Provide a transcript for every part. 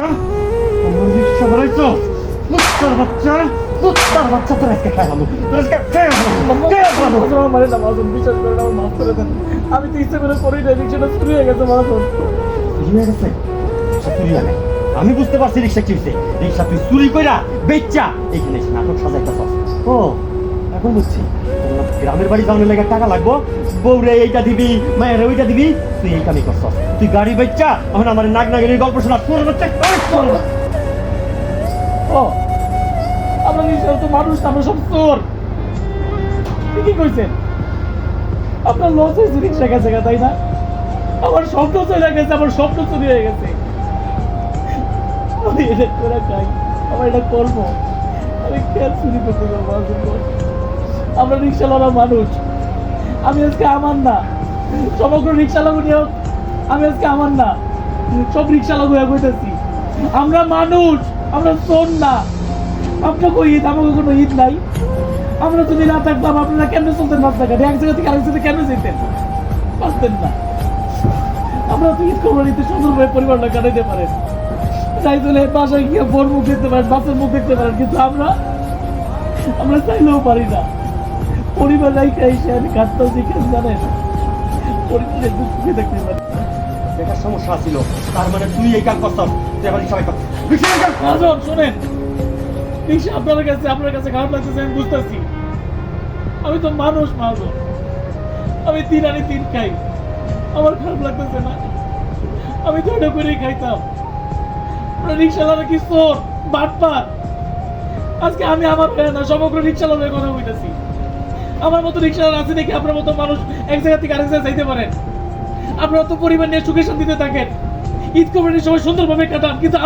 বাচ্চা, আমার রিক্সা ধরাইছো, কুত্তার বাচ্চা, কুত্তার বাচ্চা, তোর আজকে খাই হলো, তোর আজকে খাই হলো, মানে না মাসুম, বিশ্বাস করে আমার মাফ করে দেন। আমি তো ইচ্ছে করে করি না, রিক্সাটা চুরি হয়ে গেছে মাসুম। চুরি হয়ে গেছে? রিক্সা চুরি হয় নাই। আমি বুঝতে পারছি রিক্সা কি হইছে। রিক্সা তুই চুরি কইরা বেচ্চা এইখানে এসে নাটক সাজাইতেছস। ও এখন বুঝছি, তোর গ্রামের বাড়ি যাওয়ার লেগে টাকা লাগবো, বউরে এইটা দিবি, মায়ের ওইটা দিবি, তুই এই কামই করছস। তুই গাড়ি বেচ্চা এখন আমার নাক নাগিনীর গল্প শোনা তোর বাচ্চা। ও আমরা নিশ্চয় তো মানুষ না, আমরা সব চোর। ঠিকই কইছেন, আপনার লস হয়েছে রিক্সা গেছে, তাই না? আমার স্বপ্ন চলে গেছে, আমার স্বপ্ন চুরি হয়ে গেছে। আমি এটা করে খাই, আমার এটা করবো, আমি কেন চুরি করতে যাবো? আমরা রিক্সাওয়ালা মানুষ, আমি আজকে আমার না, সমগ্র রিক্সাওয়ালা নিয়োগ আমি আজকে আমার না, সব রিক্সাওয়ালা হয়ে কইতেছি আমরা মানুষ, আমরা চোর না। আপনাকে ঈদ, আমাকে কোনো ঈদ নাই। আমরা যদি না থাকতাম আপনারা কেমনে চলতেন রাস্তাঘাটে? এক জায়গা থেকে আরেক জায়গায় কেমনে যেতেন? পারতেন না। আমরা তো ঈদ কোরবানিতে সুন্দরভাবে পরিবারটা কাটাইতে পারেন, চাই চলে বাসায় গিয়ে বোর মুখ দেখতে পারেন, বাচ্চার মুখ দেখতে পারেন, কিন্তু আমরা চাইলেও পারি না। পরিবার রাইখা এসে আমি কাটতেছি কেন জানেন? পরিবারের দুঃখ দেখতে পারি। দেখার সমস্যা ছিল, তার মানে তুই এই কাম করছস, তুই এবার সবাই কর। রাজন শোনেন, রিক্সা আপনার কাছে খারাপ লাগতেছে আমি বুঝতেছি। আমি তো মানুষ মাজন, আমি দিন আনি দিন খাই, আমার খারাপ লাগতেছে না? আমি তো ওটা করেই খাইতাম। রিক্সাওয়ালা কি চোর বাটপার? আজকে আমি আমার হয়ে না, সমগ্র রিক্সাওয়ালার কথা বলতেছি। আমার মতো রিক্সাওয়ালা আছে নাকি আপনার মতো মানুষ এক জায়গা থেকে আরেক জায়গায় যাইতে পারেন? আপনারা তো পরিবার নিয়ে সুখে শান্তিতে থাকেন, ঈদ কোরবানির সময় সুন্দরভাবে কাটান, কিন্তু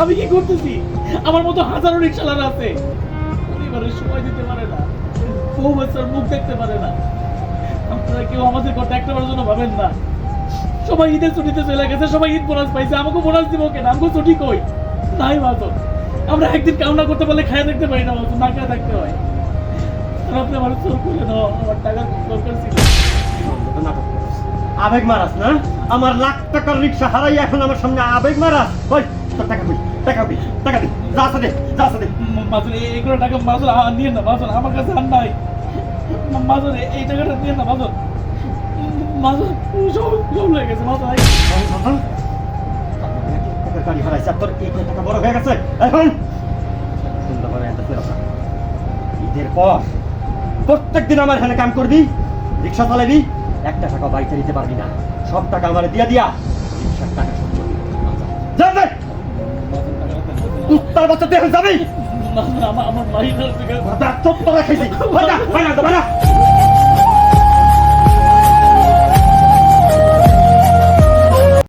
আমি কি করতেছি? আমার মতো হাজারো রিক্সাওয়ালা আছে, পরিবারের সময় দিতে পারে না, বউ বাচ্চার মুখ দেখতে পারে না। আপনারা কেউ আমাদের কথা একটাবার জন্য ভাবেন না। সবাই ঈদের ছুটিতে চলে গেছে, সবাই ঈদ বোনাস পাইছে, আমাকে বোনাস দিব কেন? আমাকে ছুটি কই নাই মাতন। আমরা একদিন কামনা করতে পারলে খায় দেখতে পারি না মাতন, না খায় থাকতে হয়। আপনি আমার চোর করে দাও, আমার টাকার দরকার ছিল। আবেগ মারাস না? আমার লাখ টাকার রিক্সা হারাই এখন আমার সামনে আবেগ মারাস? ওই তোর টাকা কই, টাকা কই, টাকা দে, যা আছে দে, যা আছে দে। মাসুর এইগুলো টাকা মাসুর নিয়ে না, মাসুর আমার কাছে আর নাই। মাসুর এই টাকাটা নিয়ে না, মাসুর মাসুর সব লেগে গেছে মাসুর। টাকার গাড়ি হারাইছে আর তোর এই টাকা বড় হয়ে গেছে। এখন সুন্দরভাবে একটা ফেরত আন। ঈদের পর প্রত্যেকদিন আমার এখানে কাম করবি, রিক্সা চালাবি, একটা টাকা বাড়িতে দিতে পারবি না। সব টাকা আমার দিয়া রিক্সার টাকা শোধ করবি। যা যা, কুত্তার বাচ্চা তুই এখন যাবি? আমার মাইনার থেকে চোখ তো রাখাইছি।